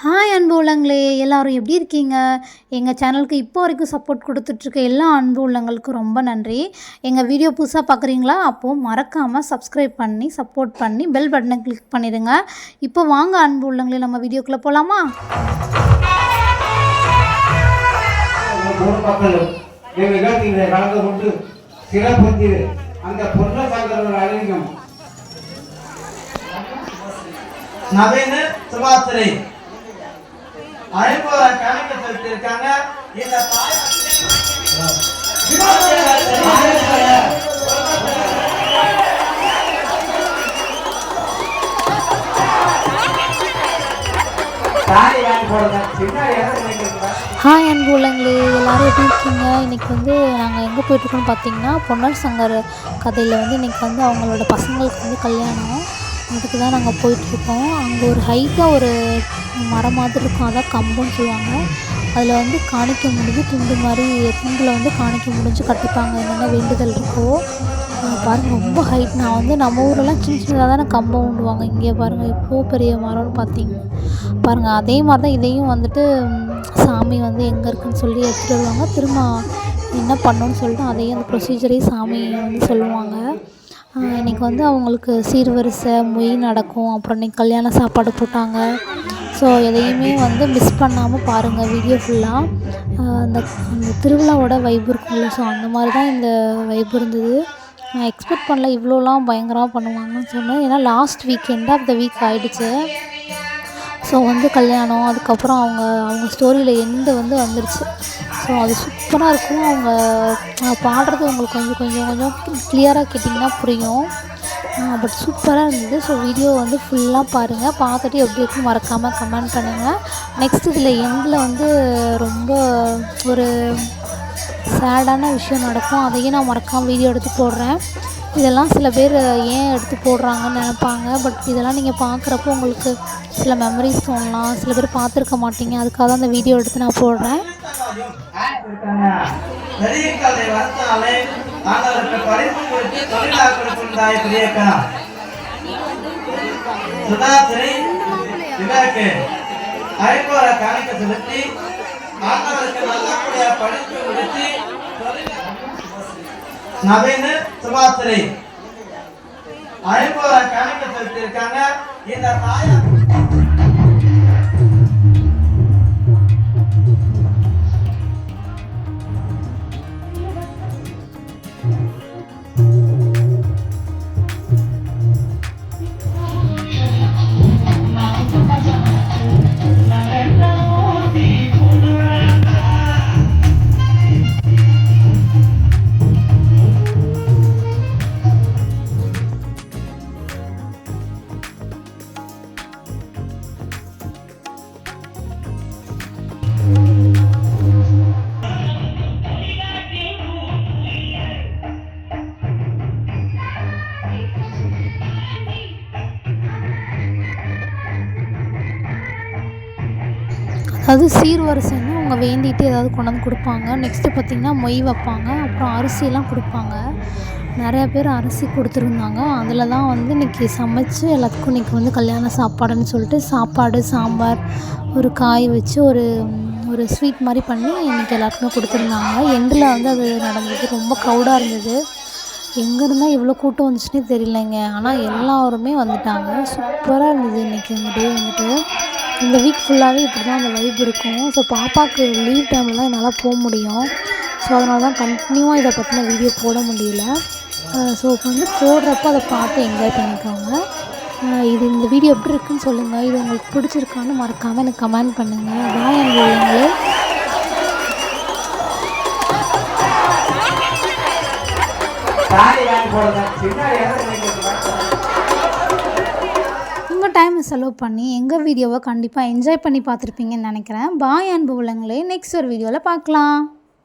Hi அன்பு உள்ளங்களே, எல்லாரும் எப்படி இருக்கீங்க? எங்கள் சேனலுக்கு இப்போ வரைக்கும் சப்போர்ட் கொடுத்துட்ருக்க எல்லா அன்பு உள்ளங்களுக்கும் ரொம்ப நன்றி. எங்கள் வீடியோ புதுசாக பார்க்குறீங்களா? அப்போது மறக்காமல் சப்ஸ்கிரைப் பண்ணி சப்போர்ட் பண்ணி பெல் பட்டனை கிளிக் பண்ணிடுங்க. இப்போ வாங்க அன்பு உள்ளங்களே, நம்ம வீடியோக்குள்ளே போகலாமா? நவீன சுபாத்திரை அழைப்பவரை கணக்க செலுத்தியிருக்காங்க. இந்த ஹாய் அன்பு உள்ளங்களே, எல்லோரும் எப்படி இருக்கீங்க? இன்றைக்கி நாங்கள் எங்கே போயிட்டுருக்கோன்னு பார்த்தீங்கன்னா, பொன்னர் சங்கர் கதையில் இன்றைக்கி அவங்களோட பசங்களுக்கு கல்யாணம். அதுக்கு தான் நாங்கள் போயிட்டுருக்கோம். அங்கே ஒரு ஹைட்டாக ஒரு மரம் மாதிரி இருக்கும், அதான் கம்பம்னு சொல்லுவாங்க. அதில் காணிக்க முடிஞ்சு துண்டு மாதிரி துண்டில் காணிக்க முடிஞ்சு கட்டிப்பாங்க, என்னென்ன வேண்டுதல் இருக்கோ. பாருங்கள், ரொம்ப ஹைட். நம்ம ஊரெல்லாம் சின்ன சின்னதாக தானே கம்பம் உண்டுவாங்க. இங்கே பாருங்கள் எவ்வளோ பெரிய மரம்னு பார்த்தீங்க பாருங்கள். அதே மாதிரி தான் இதையும் சாமி எங்கே இருக்குதுன்னு சொல்லி எடுத்துகிட்டு வருவாங்க. திரும்ப என்ன பண்ணணும்னு சொல்லிட்டு அதையும் அந்த ப்ரொசீஜரையும் சாமி சொல்லுவாங்க. இன்றைக்கி அவங்களுக்கு சீர்வரிசை மொய் நடக்கும். அப்புறம் இன்றைக்கி கல்யாண சாப்பாடு போட்டாங்க. ஸோ எதையுமே மிஸ் பண்ணாமல் பாருங்கள் வீடியோ ஃபுல்லாக. அந்த திருவிழாவோட வைப் இருக்கும்ல, ஸோ அந்த மாதிரி தான் இந்த வைப் இருந்தது. நான் எக்ஸ்பெக்ட் பண்ணல இவ்வளோலாம் பயங்கரமாக பண்ணுவாங்கன்னு சொன்னேன். ஏன்னா last week end of the week ஆகிடுச்சு. ஸோ கல்யாணம், அதுக்கப்புறம் அவங்க ஸ்டோரியில் வந்துருச்சு. ஸோ அது சூப்பராக இருக்கும். அவங்க பாடுறது உங்களுக்கு கொஞ்சம் கிளியராக கேட்டிங்கன்னா புரியும். பட் சூப்பராக இருந்தது. ஸோ வீடியோ ஃபுல்லாக பாருங்கள். பார்த்துட்டு எப்படி இருக்குன்னு மறக்காமல் கமெண்ட் பண்ணுங்கள். நெக்ஸ்ட் இதில் எண்டில் ரொம்ப ஒரு சேடான விஷயம் நடக்கும். அதையும் நான் மறக்காமல் வீடியோ எடுத்து போடுறேன். இதெல்லாம் சில பேர் ஏன் எடுத்து போடுறாங்கன்னு நினைப்பாங்க. பட் இதெல்லாம் நீங்கள் பார்க்குறப்போ உங்களுக்கு சில மெமரிஸ் தோணலாம். சில பேர் பார்த்துருக்க மாட்டீங்க, அதுக்காக தான் அந்த வீடியோ எடுத்து நான் போடுறேன். நவீன சுபாத்திரை அழைப்பவரை கணக்க செலுத்தியிருக்காங்க. இந்த அது சீர்வரிசைன்னு அவங்க வேண்டிகிட்டு ஏதாவது கொண்டாந்து கொடுப்பாங்க. நெக்ஸ்ட்டு பார்த்திங்கன்னா மொய் வைப்பாங்க. அப்புறம் அரிசியெல்லாம் கொடுப்பாங்க. நிறையா பேர் அரிசி கொடுத்துருந்தாங்க. அதில் தான் இன்றைக்கி சமைச்சு எல்லாத்துக்கும் இன்றைக்கி கல்யாண சாப்பாடுன்னு சொல்லிட்டு சாப்பாடு, சாம்பார், ஒரு காய் வச்சு ஒரு ஸ்வீட் மாதிரி பண்ணி இன்றைக்கி எல்லாத்துக்குமே கொடுத்துருந்தாங்க. எண்டில் அது நடந்தது. ரொம்ப க்ரௌடாக இருந்தது. எங்கேருந்தா இவ்வளோ கூட்டம் வந்துச்சுன்னே தெரியலைங்க. ஆனால் எல்லாருமே வந்துட்டாங்க. சூப்பராக இருந்தது இன்றைக்கி அந்த டே இந்த வீக் ஃபுல்லாகவே இப்படி தான் அந்த வைப் இருக்கும். ஸோ பாப்பாவுக்கு லீவ் டைமில் தான் என்னால் போக முடியும். ஸோ அதனால தான் கண்டினியூவாக இதை பற்றின வீடியோ போட முடியல. ஸோ இப்போ போடுறப்போ அதை பார்த்து என்ஜாய் பண்ணிக்கோங்க. இந்த வீடியோ எப்படி இருக்குன்னு சொல்லுங்கள். இது உங்களுக்கு பிடிச்சிருக்கான்னு மறக்காமல் எனக்கு கமெண்ட் பண்ணுங்கள். பாய் அன்புங்களே. டைமை செலவு பண்ணி எங்கள் வீடியோவை கண்டிப்பாக என்ஜாய் பண்ணி பார்த்துருப்பீங்கன்னு நினைக்கிறேன். பாய் அன்பு உள்ளங்களே, நெக்ஸ்ட் ஒரு வீடியோவில் பார்க்கலாம்.